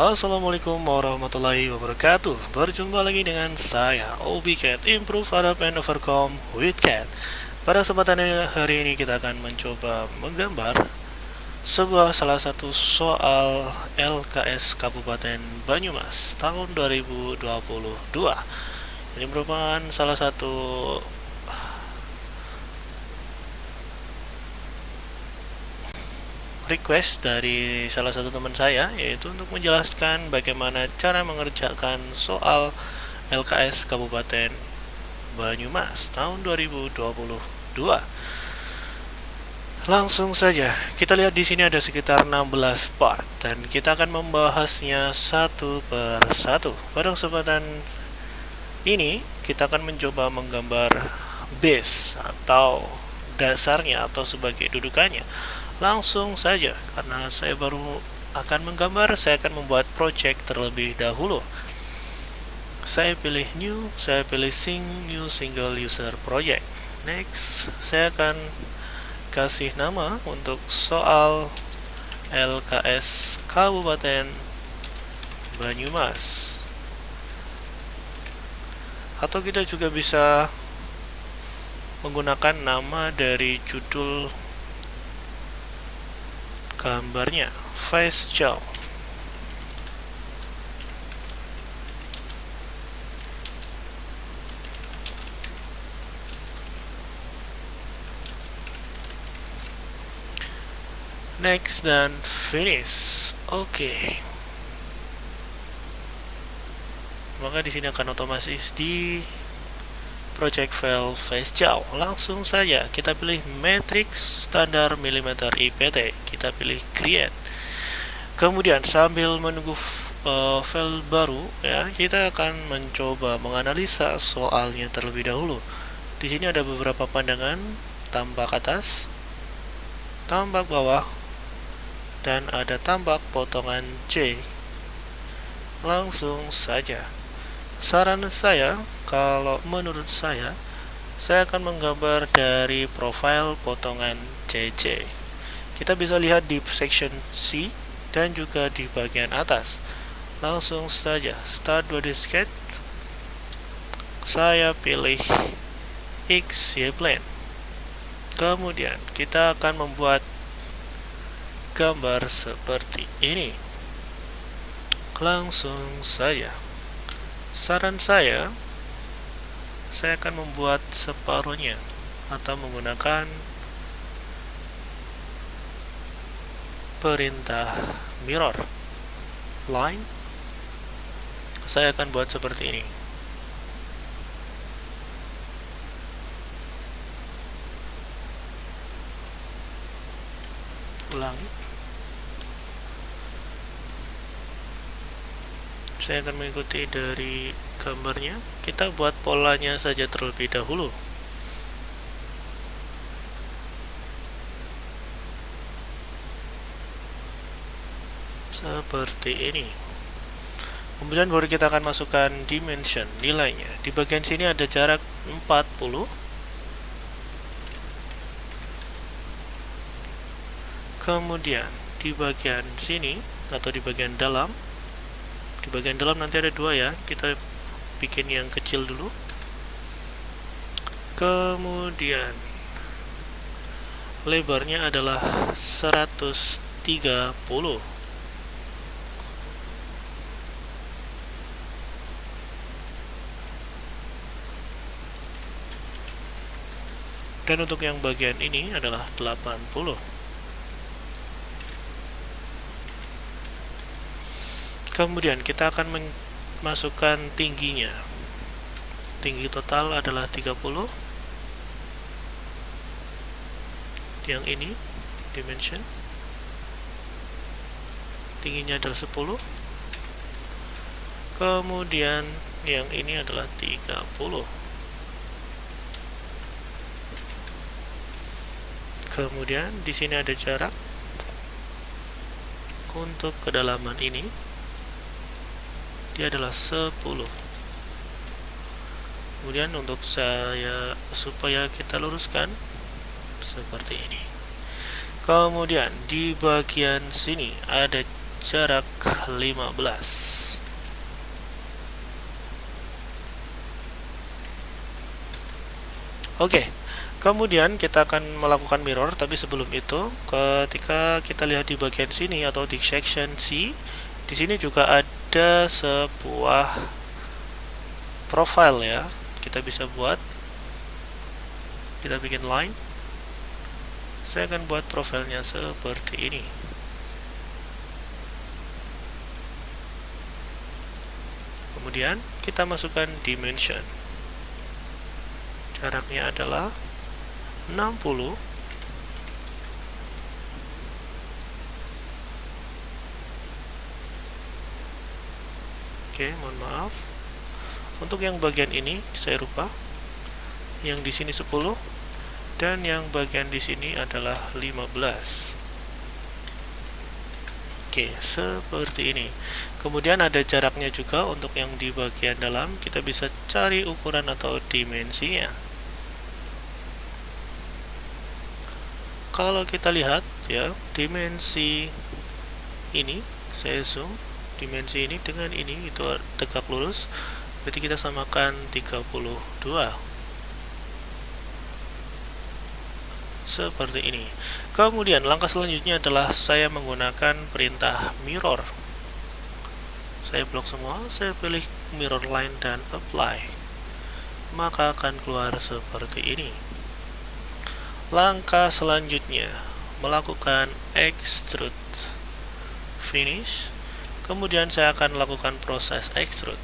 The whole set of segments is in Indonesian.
Assalamualaikum warahmatullahi wabarakatuh. Berjumpa lagi dengan saya ObiCat, Improve, Adapt, and Overcome with Cat. Pada kesempatan hari ini kita akan mencoba menggambar salah satu soal LKS Kabupaten Banyumas tahun 2022. Ini merupakan salah satu request dari salah satu teman saya, yaitu untuk menjelaskan bagaimana cara mengerjakan soal LKS Kabupaten Banyumas tahun 2022. Langsung saja, kita lihat di sini ada sekitar 16 part dan kita akan membahasnya satu per satu. Pada kesempatan ini, kita akan mencoba menggambar base atau dasarnya atau sebagai dudukannya. Langsung saja, karena saya baru akan menggambar, saya akan membuat project terlebih dahulu. Saya pilih new, saya pilih new single user project. Next, saya akan kasih nama untuk soal LKS Kabupaten Banyumas. Atau kita juga bisa menggunakan nama dari judul gambarnya, face chow. Next dan finish. Oke. Maka di sini akan otomatis di project file face chow. Langsung saja kita pilih matrix standar milimeter IPT, kita pilih create. Kemudian sambil menunggu file baru ya, kita akan mencoba menganalisa soalnya terlebih dahulu. Di sini ada beberapa pandangan, tambak atas, tambak bawah, dan ada tambak potongan C. Langsung saja. Saran saya, kalau menurut saya akan menggambar dari profil potongan CC. Kita bisa lihat di section C dan juga di bagian atas. Langsung saja, start 2D sketch. Saya pilih XY plane. Kemudian kita akan membuat gambar seperti ini. Langsung saja. Saran saya akan membuat separuhnya atau menggunakan perintah mirror line. Saya akan buat seperti ini. Ulangi. Saya akan mengikuti dari gambarnya. Kita buat polanya saja terlebih dahulu. Seperti ini. Kemudian baru kita akan masukkan dimension, nilainya. Di bagian sini ada jarak 40. Kemudian di bagian sini atau di bagian dalam, nanti ada dua ya, kita bikin yang kecil dulu. Kemudian lebarnya adalah 130. Dan untuk yang bagian ini adalah 80. Kemudian kita akan masukkan tingginya. Tinggi total adalah 30. Yang ini dimension. Tingginya adalah 10. Kemudian yang ini adalah 30. Kemudian di sini ada jarak untuk kedalaman ini, dia adalah 10. Kemudian untuk supaya kita luruskan seperti ini. Kemudian di bagian sini ada jarak 15. Oke, kemudian kita akan melakukan mirror, tapi sebelum itu, ketika kita lihat di bagian sini atau di section C, di sini juga ada sebuah profile ya. Kita bisa buat, kita bikin line. Saya akan buat profilnya seperti ini. Kemudian kita masukkan dimension. Jaraknya adalah 60. Oke, mohon maaf. Untuk yang bagian ini saya rubah. Yang di sini 10 dan yang bagian di sini adalah 15. Oke, seperti ini. Kemudian ada jaraknya juga untuk yang di bagian dalam. Kita bisa cari ukuran atau dimensinya. Kalau kita lihat ya, dimensi ini, saya zoom, dimensi ini dengan ini itu tegak lurus, berarti kita samakan 32. Seperti ini. Kemudian langkah selanjutnya adalah saya menggunakan perintah mirror. Saya blok semua, saya pilih mirror line dan apply. Maka akan keluar seperti ini. Langkah selanjutnya melakukan extrude finish. Kemudian saya akan lakukan proses extrude.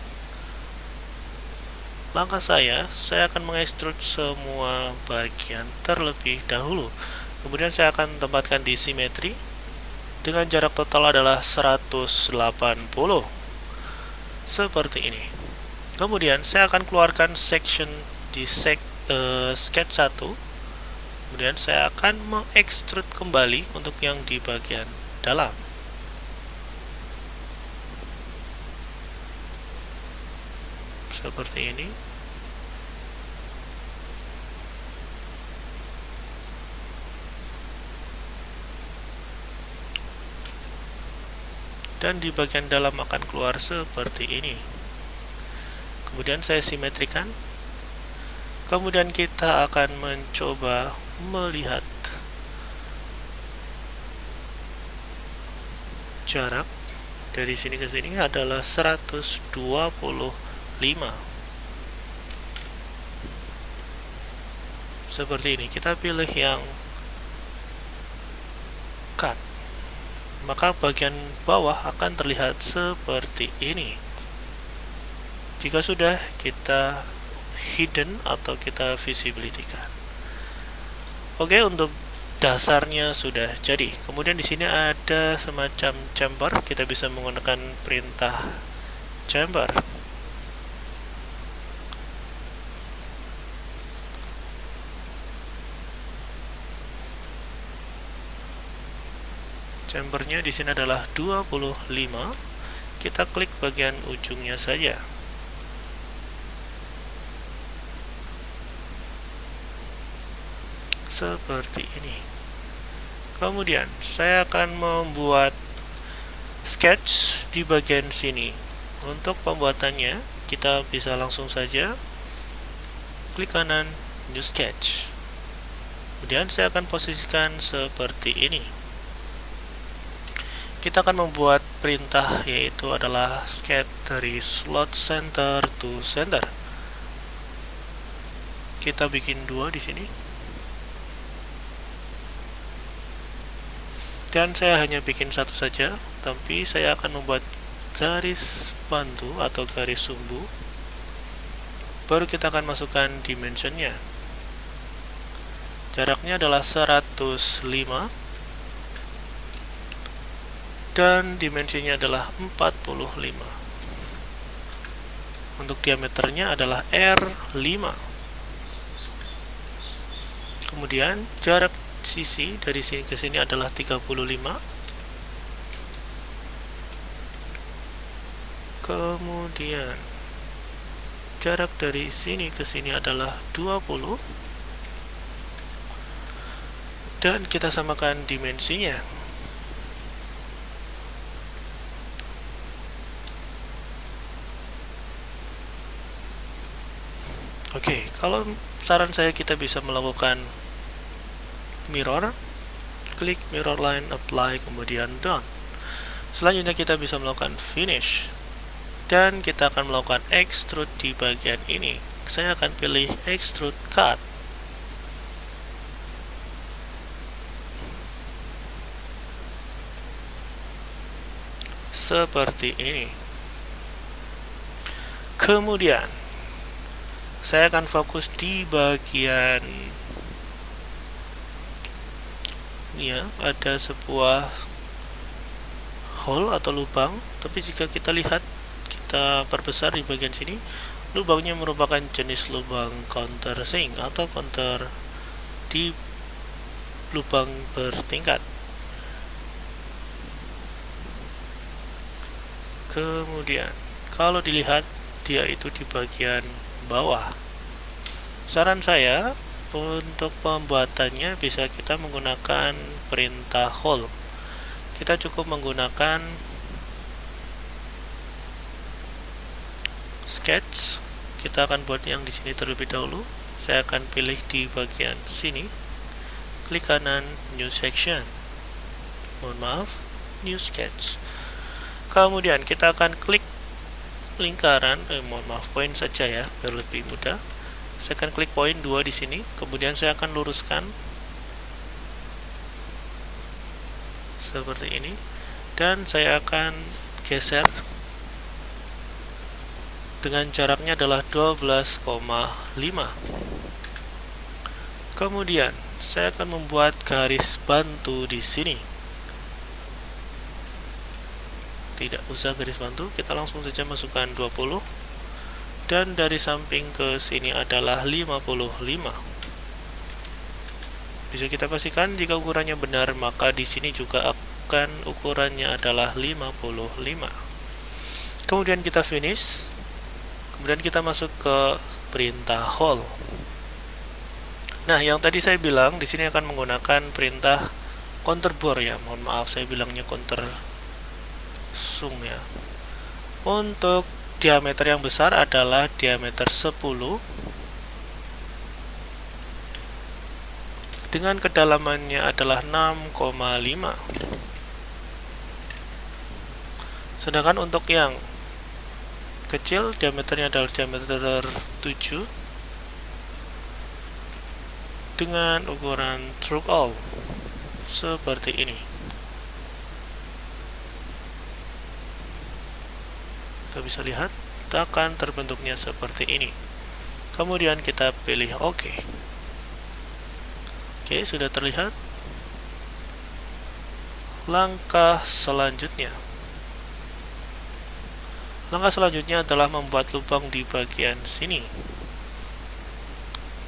Langkah saya akan mengekstrud semua bagian terlebih dahulu. Kemudian saya akan tempatkan di simetri dengan jarak total adalah 180. Seperti ini. Kemudian saya akan keluarkan section di sketch 1. Kemudian saya akan mengekstrud kembali untuk yang di bagian dalam. Seperti ini. Dan di bagian dalam akan keluar seperti ini. Kemudian saya simetrikan. Kemudian kita akan mencoba melihat jarak dari sini ke sini adalah 125. Seperti ini. Kita pilih yang cut. Maka bagian bawah akan terlihat seperti ini. Jika sudah, kita hidden atau kita visibility-kan. Oke, untuk dasarnya sudah jadi. Kemudian di sini ada semacam chamber. Kita bisa menggunakan perintah chamber. Chambernya di sini adalah 25. Kita klik bagian ujungnya saja. Seperti ini. Kemudian saya akan membuat sketch di bagian sini. Untuk pembuatannya kita bisa langsung saja klik kanan new sketch. Kemudian saya akan posisikan seperti ini. Kita akan membuat perintah yaitu adalah sketch dari slot center to center. Kita bikin 2 di sini. Dan saya hanya bikin 1 saja, tapi saya akan membuat garis bantu atau garis sumbu. Baru kita akan masukkan dimensionnya. Jaraknya adalah 105 dan dimensinya adalah 45. Untuk diameternya adalah R5. Kemudian jarak sisi dari sini ke sini adalah 35. Kemudian jarak dari sini ke sini adalah 20. Dan kita samakan dimensinya. Oke, kalau saran saya kita bisa melakukan mirror, klik mirror line, apply, kemudian done. Selanjutnya kita bisa melakukan finish, dan kita akan melakukan extrude di bagian ini. Saya akan pilih extrude cut. Seperti ini. Kemudian saya akan fokus di bagian ya, ada sebuah hole atau lubang, tapi jika kita lihat, kita perbesar di bagian sini, lubangnya merupakan jenis lubang countersink atau counter di lubang bertingkat. Kemudian kalau dilihat, dia itu di bagian bawah. Saran saya untuk pembuatannya bisa kita menggunakan perintah hole. Kita cukup menggunakan sketch. Kita akan buat yang di sini terlebih dahulu. Saya akan pilih di bagian sini, klik kanan new section, new sketch. Kemudian kita akan klik lingkaran, point saja ya, biar lebih mudah. Saya akan klik point 2 di sini, kemudian saya akan luruskan seperti ini, dan saya akan geser dengan jaraknya adalah 12,5. Kemudian saya akan membuat garis bantu di sini. Tidak usah garis bantu, kita langsung saja masukkan 20, dan dari samping ke sini adalah 55. Bisa kita pastikan jika ukurannya benar, maka di sini juga akan ukurannya adalah 55. Kemudian kita finish. Kemudian kita masuk ke perintah hole. Nah, yang tadi saya bilang di sini akan menggunakan perintah counter bore ya. Mohon maaf saya bilangnya counter sung ya. Untuk diameter yang besar adalah diameter 10 dengan kedalamannya adalah 6,5. Sedangkan untuk yang kecil diameternya adalah diameter 7 dengan ukuran through all seperti ini. Kita bisa lihat akan terbentuknya seperti ini. Kemudian kita pilih OK. Oke, sudah terlihat. Langkah selanjutnya adalah membuat lubang di bagian sini.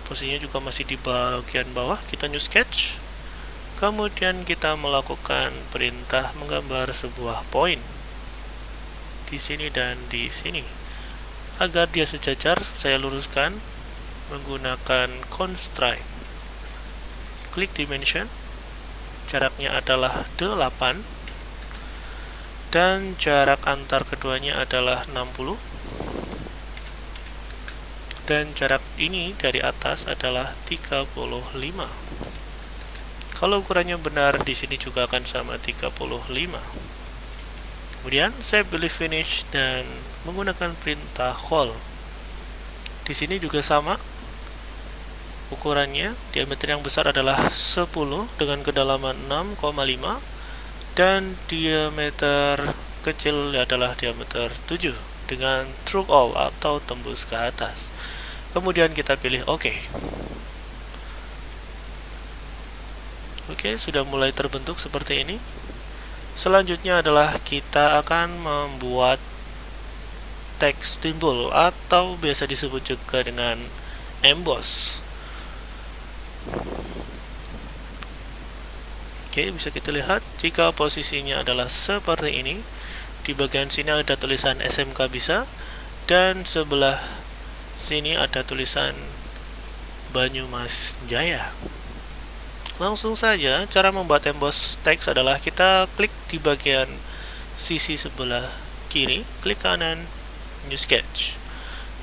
Posisinya juga masih di bagian bawah. Kita new sketch. Kemudian kita melakukan perintah menggambar sebuah point di sini dan di sini. Agar dia sejajar, saya luruskan menggunakan constraint. Klik dimension. Jaraknya adalah 8. Dan jarak antar keduanya adalah 60, dan jarak ini dari atas adalah 35. Kalau ukurannya benar, di sini juga akan sama 35. Kemudian saya pilih finish dan menggunakan perintah hole. Di sini juga sama ukurannya, diameter yang besar adalah 10 dengan kedalaman 6,5. Dan diameter kecil adalah diameter 7 dengan through all atau tembus ke atas. Kemudian kita pilih OK. Oke, sudah mulai terbentuk seperti ini. Selanjutnya adalah kita akan membuat teks timbul atau biasa disebut juga dengan emboss. Oke, bisa kita lihat jika posisinya adalah seperti ini. Di bagian sini ada tulisan SMK bisa, dan sebelah sini ada tulisan Banyumas Jaya. Langsung saja, cara membuat emboss teks adalah kita klik di bagian sisi sebelah kiri, klik kanan new sketch.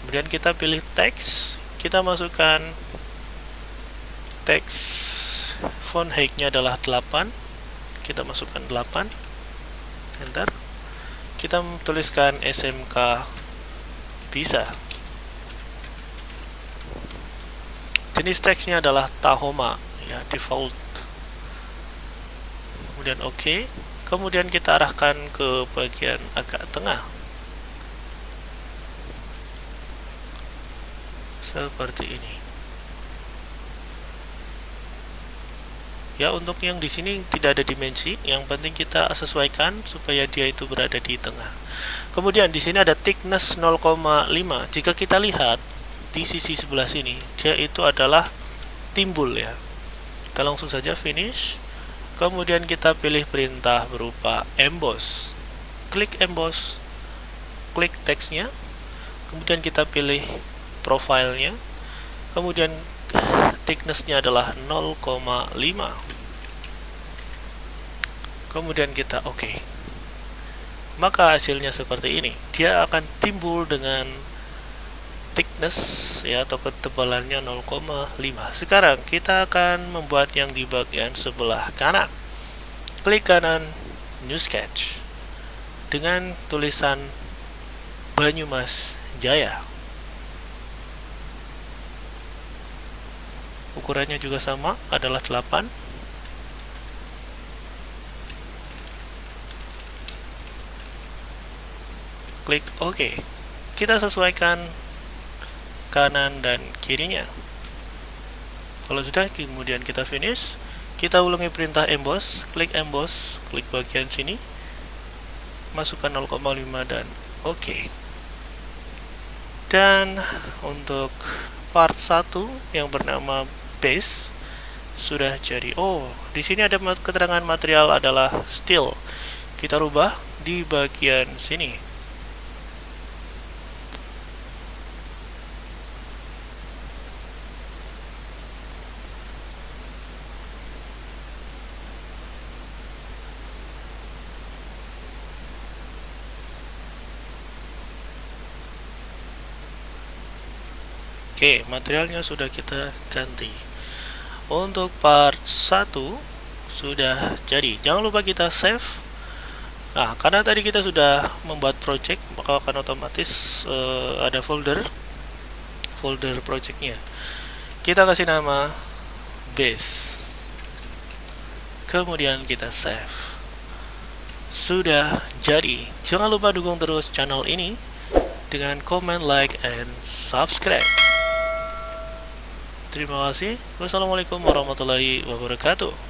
Kemudian kita pilih teks kita masukkan teks font height-nya adalah 8, kita masukkan 8, enter. Kita tuliskan SMK bisa. Jenis teksnya adalah Tahoma, ya, default. Kemudian OK. Kemudian kita arahkan ke bagian agak tengah, seperti ini. Ya, untuk yang di sini tidak ada dimensi, yang penting kita sesuaikan supaya dia itu berada di tengah. Kemudian di sini ada thickness 0,5. Jika kita lihat di sisi sebelah sini, dia itu adalah timbul, ya. Kita langsung saja finish. Kemudian kita pilih perintah berupa emboss. Klik emboss, klik teksnya, kemudian kita pilih profilnya, kemudian thickness-nya adalah 0,5. Kemudian kita OK. Maka hasilnya seperti ini. Dia akan timbul dengan thickness, ya, atau ketebalannya 0,5. Sekarang kita akan membuat yang di bagian sebelah kanan. Klik kanan, New Sketch, dengan tulisan Banyumas Jaya. Ukurannya juga sama, adalah 8. Klik OK. Kita sesuaikan kanan dan kirinya. Kalau sudah, kemudian kita finish. Kita ulangi perintah emboss, klik bagian sini, masukkan 0,5 dan OK. Dan untuk part 1 yang bernama base sudah jadi. Oh, di sini ada keterangan material adalah steel. Kita rubah di bagian sini. Oke, materialnya sudah kita ganti. Untuk part 1 sudah jadi. Jangan lupa kita save. Nah, karena tadi kita sudah membuat project, maka akan otomatis ada folder projectnya. Kita kasih nama base. Kemudian kita save. Sudah jadi. Jangan lupa dukung terus channel ini dengan comment, like, and subscribe. Terima kasih. Wassalamualaikum warahmatullahi wabarakatuh.